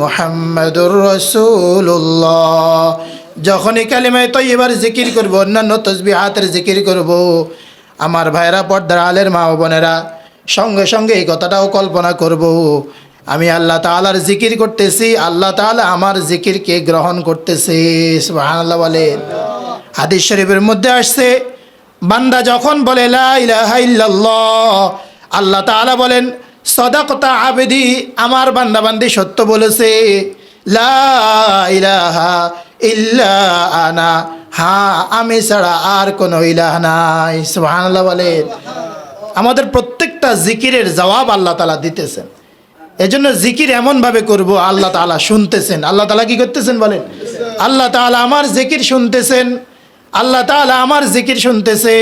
মুহাম্মাদুর রাসূলুল্লাহ। যখনই কালিমায়ে তয়্যিবার জিকির করব, অন্যান্য তাসবিহাতের জিকির করব, আমার ভাইরা, পর্দার আলের মা ও বোনেরা, সঙ্গে সঙ্গে এই কথাটাও কল্পনা করব, আমি আল্লাহ তাআলার জিকির করতেছি, আল্লাহ তাআলা আমার জিকিরকে গ্রহণ করতেছে। সুবহানাল্লাহ বলেন। হাদিস শরীফের মধ্যে আসছে, বান্দা যখন বলে লা ইলাহা ইল্লাল্লাহ, আল্লাহ তাআলা বলেন সাদাকতা আবদি, আমার বান্দা বান্দি সত্য বলেছে, লা ইলাহা ইল্লা আনা, হ্যাঁ আমি ছাড়া আর কোনো ইলাহ নাই। সুবহানাল্লাহ বলেন। আমাদের প্রত্যেকটা জিকিরের জবাব আল্লাহ তাআলা দিতেছেন। এজন্য জিকির এমনভাবে করব, আল্লাহ তাআলা শুনতেছেন। আল্লাহ তাআলা কি করতেছেন বলেন? আল্লাহ তাআলা আমার জিকির শুনতেছেন। আল্লাহ তাআলা আমার জিকির শুনতেছে।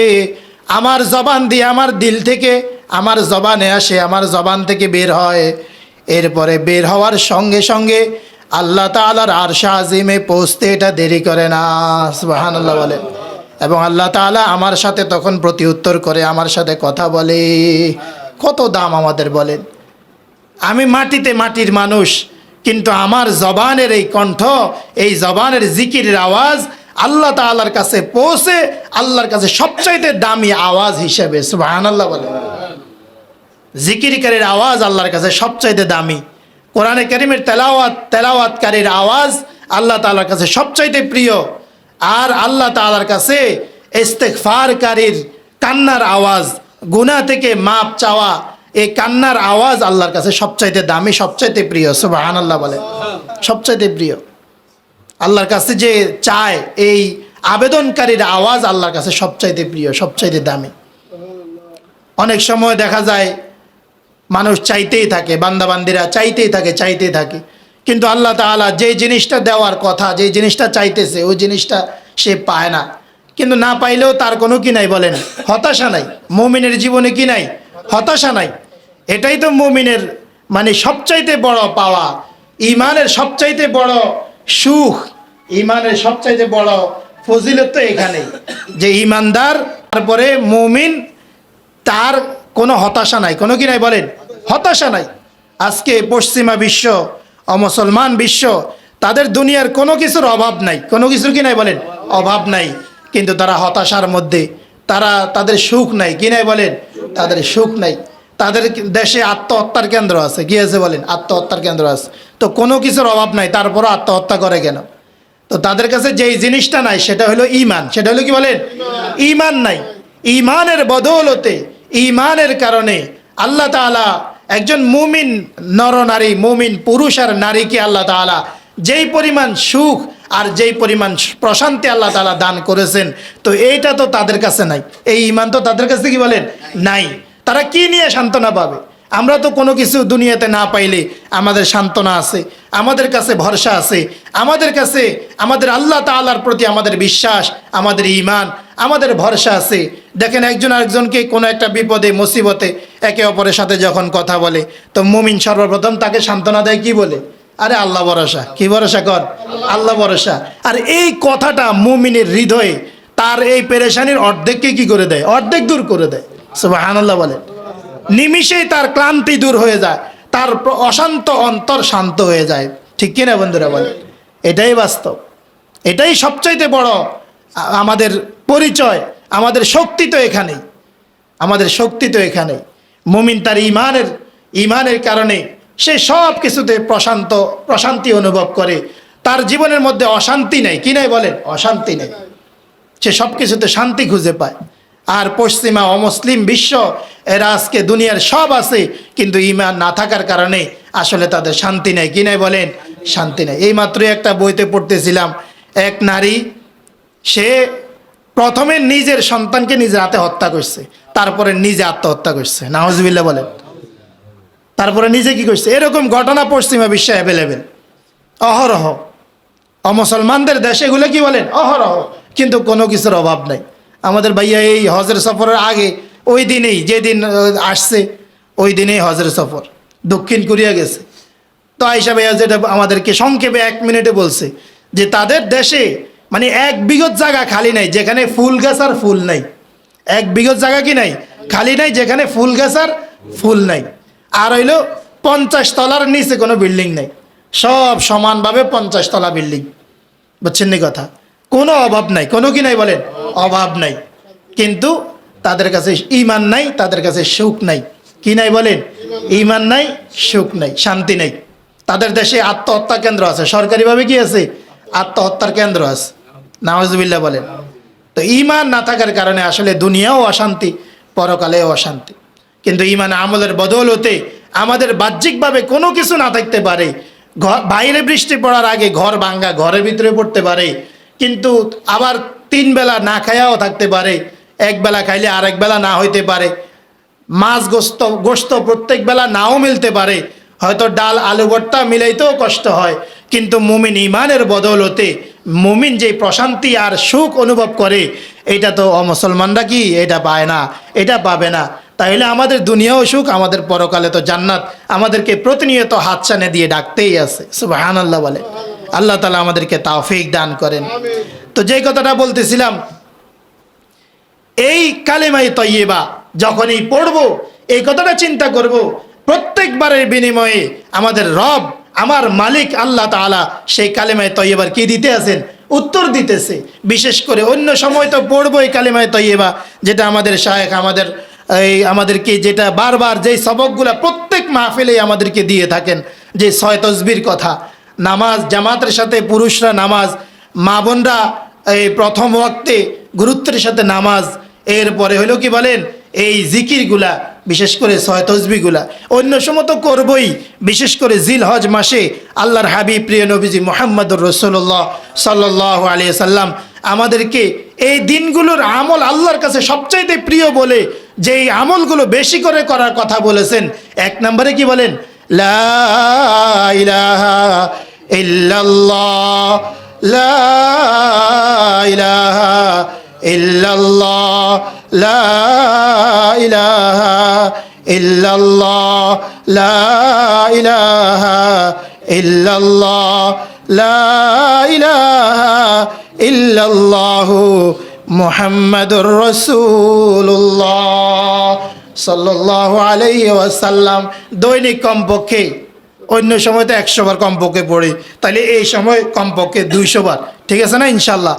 আমার জবান দিয়ে, আমার দিল থেকে আমার জবানে আসে, আমার জবান থেকে বের হয়, এরপরে বের হওয়ার সঙ্গে সঙ্গে আল্লাহ তাআলার আরশে আজিমে পৌঁছতে এটা দেরি করে না। সুবহানাল্লাহ বলেন। এবং আল্লাহ তাআলা আমার সাথে তখন প্রতি উত্তর করে, আমার সাথে কথা বলে। কত দাম আমাদের বলেন। আমি মাটিতে মাটির মানুষ, কিন্তু আমার জবানের এই কণ্ঠ, এই জবানের জিকিরের আওয়াজ আল্লাহ তাআলার কাছে পৌঁছে আল্লাহর কাছে সবচাইতে দামি আওয়াজ হিসেবে। সুবহানাল্লাহ বলেন। জিকিরকারীর আওয়াজ আল্লাহর কাছে সবচাইতে দামি। কোরআনে কারীমের তেলাওয়াতকারীর আওয়াজ আল্লাহ তাআলার কাছে সবচাইতে প্রিয়। আর আল্লাহ তাআলার কাছে ইস্তেগফারকারীর কান্নার আওয়াজ, গুনাহ থেকে মাপ চাওয়া, এই কান্নার আওয়াজ আল্লাহর কাছে সবচাইতে দামি, সবচাইতে প্রিয়। সুবহানাল্লাহ বলেন। সবচাইতে প্রিয় আল্লাহর কাছে যে চায়, এই আবেদনকারীর আওয়াজ আল্লাহর কাছে সবচাইতে প্রিয়, সবচাইতে দামি। অনেক সময় দেখা যায় মানুষ চাইতেই থাকে, বান্দাবান্দিরা চাইতেই থাকে, কিন্তু আল্লাহ তাআলা যে জিনিসটা দেওয়ার কথা, যে জিনিসটা চাইতেছে, ওই জিনিসটা সে পায় না। কিন্তু না পাইলেও তার কোনো কি নাই বলেন, হতাশা নাই। মুমিনের জীবনে কি নাই? হতাশা নাই। এটাই তো মুমিনের মানে সবচাইতে বড় পাওয়া, ঈমানের সবচাইতে বড় সুখ, ঈমানের সবচাইতে বড় ফজিলত তো এখানেই, যে ঈমানদার, তারপরে মুমিন, তার কোনো হতাশা নাই, কোনো কি নাই বলেন, হতাশা নাই। আজকে পশ্চিমা বিশ্ব, অমুসলমান বিশ্ব, তাদের দুনিয়ার কোনো কিছুর অভাব নাই, কোনো কিছুর কি নাই বলেন, অভাব নাই, কিন্তু তারা হতাশার মধ্যে, তাদের সুখ নাই, কি নাই বলেন, তাদের সুখ নাই। তাদের দেশে আত্মহত্যার কেন্দ্র আছে, কি আছে বলেন, আত্মহত্যার কেন্দ্র আছে। তো কোনো কিছুর অভাব নাই, তারপরও আত্মহত্যা করে কেন? তো তাদের কাছে যেই জিনিসটা নাই সেটা হলো ঈমান। সেটা হলো কি বলেন, ঈমান নাই। ঈমানের বদৌলতে, ঈমানের কারণে আল্লাহ তাআলা একজন মুমিন নরনারী, মুমিন পুরুষ আর নারীকে আল্লাহ তাআলা যেই পরিমাণ সুখ আর যেই পরিমাণ প্রশান্তি আল্লাহ তাআলা দান করেছেন, তো এইটা তো তাদের কাছে নাই। এই ঈমান তো তাদের কাছে কি বলেন নাই। তারা কি নিয়ে সান্ত্বনা পাবে? আমরা তো কোনো কিছু দুনিয়াতে না পাইলে আমাদের সান্ত্বনা আছে, আমাদের কাছে ভরসা আছে, আমাদের কাছে আমাদের আল্লাহ তাআলার প্রতি আমাদের বিশ্বাস, আমাদের ঈমান, আমাদের ভরসা আছে। দেখেন, একজন আরেকজনকে কোনো একটা বিপদে মুসিবতে একে অপরের সাথে যখন কথা বলে, তো মুমিন সর্বপ্রথম তাকে সান্ত্বনা দেয়, কি বলে? আরে আল্লাহ ভরসা। কি ভরসা কর? আল্লাহ ভরসা। আর এই কথাটা মুমিনের হৃদয়ে তার এই পেরেশানির অর্ধেককে কি করে দেয়? অর্ধেক দূর করে দেয়। সুবহানাল্লাহ বলেন। নিমিষেই তার ক্লান্তি দূর হয়ে যায়, তার অশান্ত অন্তর শান্ত হয়ে যায়। ঠিক কিনা বন্ধুরা বলেন? এটাই বাস্তব, এটাই সবচাইতে বড় আমাদের পরিচয়, আমাদের শক্তি তো এখানেই, আমাদের শক্তি তো এখানেই। মুমিন তার ঈমানের কারণে সে সব কিছুতে প্রশান্তি অনুভব করে। তার জীবনের মধ্যে অশান্তি নেই, কি নাই বলেন, অশান্তি নেই। সে সব কিছুতে শান্তি খুঁজে পায়। আর পশ্চিমা অমুসলিম বিশ্ব, এরা আজকে দুনিয়ার সব আছে, কিন্তু ঈমান না থাকার কারণে আসলে তাদের শান্তি নেই, কি নাই বলেন, শান্তি নেই। এই মাত্রই একটা বইতে পড়তেছিলাম, এক নারী, সে প্রথমে নিজের সন্তানকে নিজের হাতে হত্যা করছে, তারপরে নিজে আত্মহত্যা করছে। নাউজুবিল্লাহ বলেন। তারপরে নিজে কি করছে? এরকম ঘটনা পশ্চিমা বিশ্বে অ্যাভেলেবেল, অহরহ। অমুসলমানদের দেশে এগুলো কি বলেন, অহরহ, কিন্তু কোনো কিছুর অভাব নাই। আমাদের ভাইয়া এই হজের সফরের আগে, ওই দিনেই, যেদিন আসছে ওই দিনেই হজের সফর, দক্ষিণ কোরিয়া গেছে। তো আয়েশা ভাইয়া যেটা আমাদেরকে সংক্ষেপে 1 মিনিটে বলছে, যে তাদের দেশে মানে 1 বিঘত জায়গা খালি নাই যেখানে ফুল গাছ আর ফুল নাই। 1 বিঘত জায়গা কি নাই, খালি নাই, যেখানে ফুল গাছ আর ফুল নাই। আর হইলো 50 তলার নিচে কোনো বিল্ডিং নাই। সব সমানভাবে 50 তলা বিল্ডিং, বুঝছেন নি কথা? কোনো অভাব নাই, কোনো কি নাই বলেন? অভাব নাই। কিন্তু তাদের কাছে ঈমান নাই, তাদের কাছে সুখ নাই। কি নাই বলেন? ঈমান নাই, সুখ নাই, শান্তি নাই। তাদের দেশে আত্মহত্যা কেন্দ্র আছে, সরকারিভাবে কি আছে? আত্মহত্যার কেন্দ্র আছে। নাউজুবিল্লাহ বলেন। তো ঈমান না থাকার কারণে আসলে দুনিয়াও অশান্তি, পরকালেও অশান্তি। কিন্তু ঈমান আমলের বদৌলতে আমাদের বাহ্যিকভাবে কোনো কিছু না থাকতে পারে, বাইরে বৃষ্টি পড়ার আগে ঘর ভাঙ্গা, ঘরের ভিতরে পড়তে পারে, কিন্তু আবার 3 বেলা না খায়াও থাকতে পারে, এক বেলা খাইলে আরেক বেলা না হইতে পারে, মাছ গোস্ত প্রত্যেক বেলা নাও মিলতে পারে, হয়তো ডাল আলু ভর্তা মিলাইতেও কষ্ট হয়। কিন্তু মুমিন ঈমানের বদৌলতে মুমিন যে প্রশান্তি আর সুখ অনুভব করে, এটা তো অমুসলমানরা কি এটা পায় না, এটা পাবে না। তাহলে আমাদের দুনিয়াও সুখ, আমাদের পরকালে তো জান্নাত আমাদেরকে প্রতিনিয়ত হাতছানে দিয়ে ডাকতেই আছে। সুবহানাল্লাহ বলে। আল্লাহ তাআলা আমাদেরকে তাওফিক দান করেন। তো যেই কথাটা বলতেছিলাম, এই কালেমায়ে তয়্যিবা যখনই পড়ব, এই কথাটা চিন্তা করব, প্রত্যেকবারের বিনিময়ে আমাদের রব, আমার মালিক আল্লাহ তাআলা সেই কালেমায়ে তয়্যিবার কি দিতে আছেন? উত্তর দিতেছে। বিশেষ করে অন্য সময় তো পড়বো এই কালেমায়ে তয়্যিবা, যেটা আমাদের শায়েখ আমাদেরকে যেটা বারবার যেই সবকগুলা প্রত্যেক মাহফিলেই আমাদেরকে দিয়ে থাকেন, যে 6 তসবির কথা, নামাজ জামাতের সাথে পুরুষরা নামাজ, মা বোনরা এই প্রথম ওয়াক্তে গুরুত্বের সাথে নামাজ, এরপরে হলো কি বলেন এই জিকিরগুলা, বিশেষ করে 6 তসবিগুলা অন্য সময় তো করবই। বিশেষ করে জিলহজ মাসে আল্লাহর হাবিব প্রিয় নবীজি মুহাম্মদুর রাসূলুল্লাহ সাল্লাল্লাহু আলাইহি সাল্লাম আমাদেরকে এই দিনগুলোর আমল আল্লাহর কাছে সবচাইতে প্রিয় বলে যে এই আমলগুলো বেশি করে করার কথা বলেছেন। 1 নম্বরে কি বলেন? লা ইলাহা ইল্লাল্লাহ, লা ইলাহা ইল্লাল্লাহ, লা ইলাহা ইল্লাল্লাহ, লা ইলাহা ইল্লাল্লাহ, লা ইলাহা ইল্লাল্লাহু মুহাম্মাদুর রাসূলুল্লাহ সাল্লাল্লাহু আলাইহি ওয়াসাল্লাম। দৈনিক কমপক্ষে, অন্য সময় তো 100 বার কমপক্ষে পড়ি, তাহলে এই সময় কমপক্ষে 200 বার, ঠিক আছে না ইনশাল্লাহ?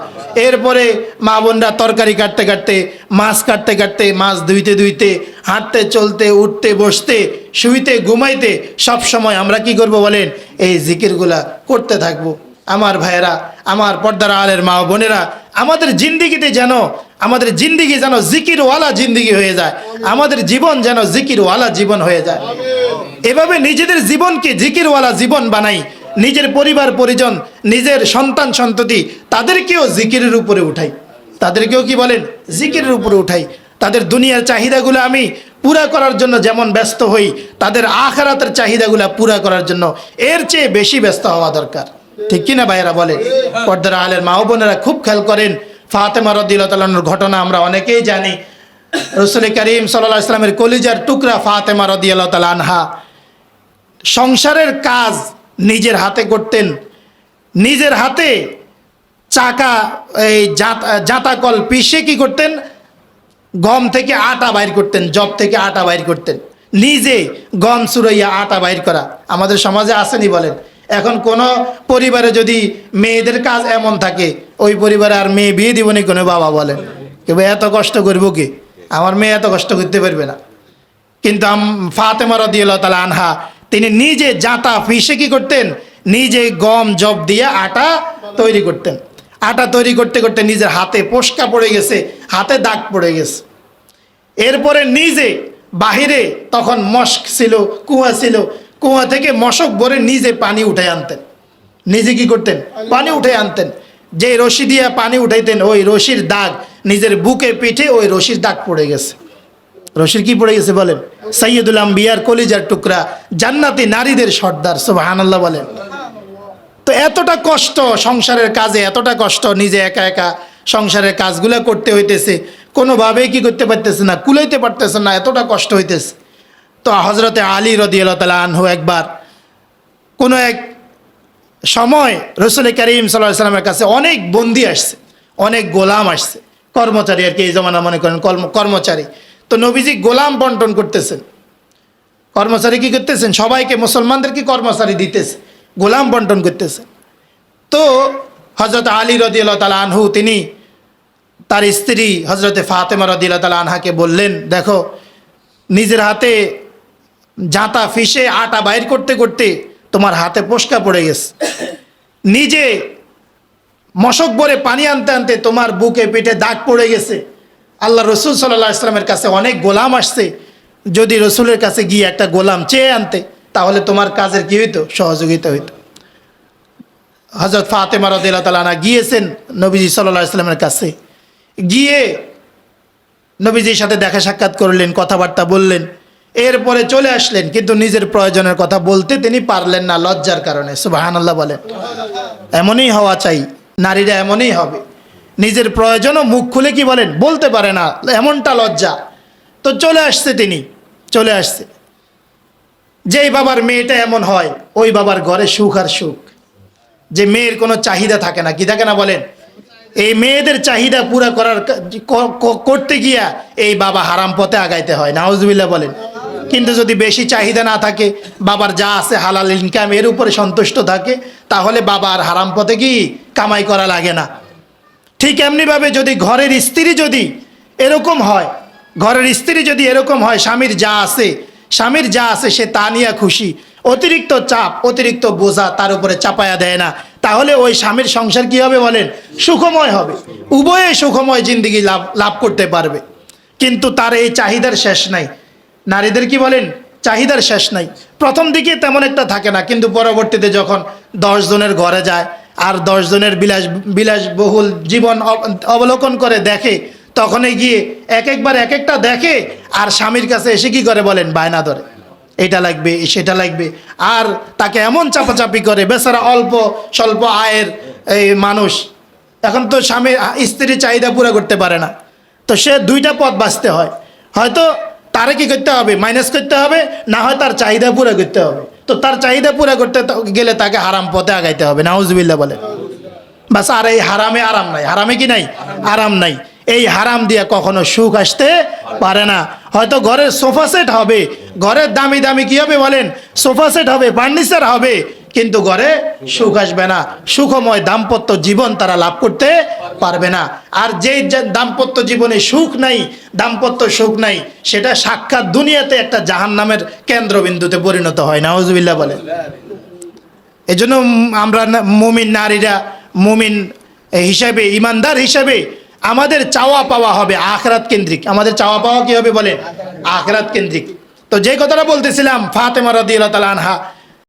এরপরে মা বোনরা তরকারি কাটতে কাটতে, মাছ কাটতে কাটতে, মাছ ধুইতে ধুইতে, হাঁটতে চলতে, উঠতে বসতে, শুইতে ঘুমাইতে, সব সময় আমরা কি করব বলেন? এই জিকিরগুলা করতে থাকবো। আমার ভাইয়েরা, আমার পর্দার আলের মা বোনেরা, আমাদের জিন্দিগিতে যেন, আমাদের জিন্দিগি যেন জিকিরওয়ালা জিন্দিগি হয়ে যায়, আমাদের জীবন যেন জিকিরওয়ালা জীবন হয়ে যায়। এভাবে নিজেদের জীবনকে জিকিরওয়ালা জীবন বানাই, নিজের পরিবার পরিজন, নিজের সন্তান সন্ততি, তাদেরকেও জিকিরের উপরে উঠাই, তাদেরকেও কি বলেন? জিকিরের উপরে উঠাই। তাদের দুনিয়ার চাহিদাগুলো আমি পুরা করার জন্য যেমন ব্যস্ত হই, তাদের আখিরাতের চাহিদাগুলো পুরা করার জন্য এর চেয়ে বেশি ব্যস্ত হওয়া দরকার, ঠিক কিনা ভাইয়েরা বলেন? পর্দার আলের মা ও বোনেরা খুব খেয়াল করেন, ফাতেমা রাদিয়াল্লাহু তাআলার ঘটনা আমরা অনেকেই জানি। রাসূল করিম সাল্লাল্লাহু আলাইহি ওয়াসাল্লামের কলিজার টুকরা ফাতেমা রাদিয়াল্লাহু তাআলা আনহা সংসারের কাজ নিজের হাতে করতেন, নিজের হাতে চাকা এই জাঁতাকল পিষে কি করতেন? গম থেকে আটা বাইর করতেন, জব থেকে আটা বাইর করতেন, নিজে গম চুরাইয়া আটা বাইর করা। আমাদের সমাজে আসেনি বলেন? এখন কোনো পরিবারে যদি মেয়েদের কাজ এমন থাকে, ওই পরিবারে আর মেয়ে বিয়ে দিবনি কোনো বাবা বলেন, কেবল এত কষ্ট করবো কি, আমার মেয়ে এত কষ্ট করতে পারবে না। কিন্তু ফাতেমা রাদিয়াল্লাহু তাআলা আনহা তিনি নিজে জাঁতা পিষে কি করতেন? নিজে গম জব দিয়ে আটা তৈরি করতেন। আটা তৈরি করতে করতে নিজের হাতে পোস্কা পড়ে গেছে, হাতে দাগ পড়ে গেছে। এরপরে নিজে বাহিরে, তখন মস্ক ছিল, কুয়া ছিল, কুয়া থেকে মশক ভরে নিজে পানি উঠে আনতেন। নিজে কি করতেন? পানি উঠে আনতেন। যে রশি দিয়ে পানি উঠাইতেন, ওই রশির দাগ নিজের বুকে পিঠে ওই রশির দাগ পড়ে গেছে। রশির কি পড়ে গেছে বলেন? সাইয়্যিদুল আম্বিয়ার কলিজার টুকরা, জান্নাতি নারীদের সর্দার, সুবহানাল্লাহ বলেন। তো এতটা কষ্ট সংসারের কাজে, এতটা কষ্ট, নিজে একা একা সংসারের কাজগুলো করতে হইতেছে, কোনোভাবেই কি করতে পারতেছে না, কুলাইতে পারতেছে না, এতটা কষ্ট হইতেছে। তো হযরতে আলী রাদিয়াল্লাহু তাআলা আনহু একবার কোনো এক সময় রাসূল করিম সাল্লাল্লাহু আলাইহি ওয়াসাল্লামের কাছে অনেক বন্দী আসছে, অনেক গোলাম আসছে, কর্মচারী আর কি, এই জমানা মনে করেন কর্মচারী। তো নবীজি গোলাম বন্টন করতেছেন, কর্মচারী কি করতেছেন? সবাইকে, মুসলমানদেরকে কর্মচারী দিতেছে, গোলাম বন্টন করতেছেন। তো হজরত আলী রাদিয়াল্লাহু তাআলা আনহু তিনি তার স্ত্রী হজরতে ফাতেমা রাদিয়াল্লাহু তাআলা আনহাকে বললেন, দেখো নিজের হাতে জাঁতা ফিসে আটা বাইর করতে করতে তোমার হাতে পোস্কা পড়ে গেছে, নিজে মশক ভরে পানি আনতে আনতে তোমার বুকে পিঠে দাগ পড়ে গেছে। আল্লাহ রসুল সাল্লাল্লাহু আলাইহি ওয়াসাল্লামের কাছে অনেক গোলাম আসছে, যদি রসুলের কাছে গিয়ে একটা গোলাম চেয়ে আনতে তাহলে তোমার কাজের কী হইতো, সহযোগিতা হইতো। হযরত ফাতেমা রাদিয়াল্লাহু তাআলা আনহা গিয়েছেন নবীজি সাল্লাল্লাহু আলাইহি ওয়াসাল্লামের কাছে, গিয়ে নবীজির সাথে দেখা সাক্ষাৎ করলেন, কথাবার্তা বললেন, এরপরে চলে আসলেন। কিন্তু নিজের প্রয়োজনের কথা বলতে তিনি পারলেন না লজ্জার কারণে। সুবহানাল্লাহ বলেন। এমনই হওয়া চাই, নারীরা এমনই হবে, নিজের প্রয়োজনও মুখ খুলে কি বলেন বলতে পারে না, এমনটা লজ্জা। তো চলে আসছে, তিনি চলে আসছে। যেই বাবার মেয়েটা এমন হয় ওই বাবার ঘরে সুখ আর সুখ, যে মেয়ের কোনো চাহিদা থাকে না, কি থাকে না বলেন। এই মেয়েদের চাহিদা পুরা করতে গিয়া এই বাবা হারাম পথে আগাইতে হয়, নাউজুবিল্লাহ বলেন। কিন্তু যদি বেশি চাহিদা না থাকে, বাবার যা আছে হালাল ইনকাম এর উপরে সন্তুষ্ট থাকে, তাহলে বাবা আর হারাম পথে কি কামাই করা লাগে না। ঠিক এমনিভাবে যদি ঘরের স্ত্রী যদি এরকম হয়, ঘরের স্ত্রী যদি এরকম হয়, স্বামীর যা আছে সে তা নিয়ে খুশি, অতিরিক্ত চাপ অতিরিক্ত বোঝা তার উপরে চাপায়া দেয় না, তাহলে ওই স্বামীর সংসার কি হবে বলেন, সুখময় হবে, উভয়ে সুখময় জিন্দেগি লাভ করতে পারবে। কিন্তু তার এই চাহিদার শেষ নাই, নারীদের কি বলেন চাহিদার শেষ নাই। প্রথম দিকে তেমন একটা থাকে না, কিন্তু পরবর্তীতে যখন 10 জনের ঘরে যায় আর 10 জনের বিলাসবহুল জীবন অবলোকন করে দেখে, তখনই গিয়ে একবার এক একটা দেখে, আর স্বামীর কাছে এসে কি করে বলেন, বায়না ধরে, এটা লাগবে সেটা লাগবে, আর তাকে এমন চাপাচাপি করে। বেচারা অল্প স্বল্প আয়ের এই মানুষ, এখন তো স্ত্রীর চাহিদা পুরো করতে পারে না, তো সে দুইটা পথ বাঁচতে হয়, হয়তো তারে কি করতে হবে, মাইনাস করতে হবে, না হয় তার চাহিদা পুরো করতে হবে। তো তার চাহিদা পুরো করতে গেলে তাকে হারাম পথে আগাইতে হবে, নাউজুবিল্লাহ বলে। বাস, আর এই হারামে আরাম নাই, হারামে কি নাই, আরাম নাই। এই হারাম দিয়ে কখনো সুখ আসতে পারে না। হয়তো ঘরের সোফা সেট হবে, ঘরের দামি দামি কি হবে বলেন, সোফা সেট হবে, ফার্নিচার হবে, কিন্তু ঘরে সুখ আসবে না, সুখময় দাম্পত্য জীবন তারা লাভ করতে পারবে না। আর যেই দাম্পত্য জীবনে সুখ নাই, দাম্পত্য সুখ নাই, সেটা সাক্ষাৎ দুনিয়াতে একটা জাহান্নামের কেন্দ্রবিন্দুতে পরিণত হয়, নাউজুবিল্লাহ বলে। এজন্য আমরা মুমিন নারীরা, মুমিন হিসাবে, ইমানদার হিসাবে আমাদের চাওয়া পাওয়া হবে আখিরাত কেন্দ্রিক। আমাদের চাওয়া পাওয়া কি হবে বলেন, আখিরাত কেন্দ্রিক। তো যে কথাটা বলতেছিলাম, ফাতেমা রাদিয়াল্লাহু তাআলা আনহা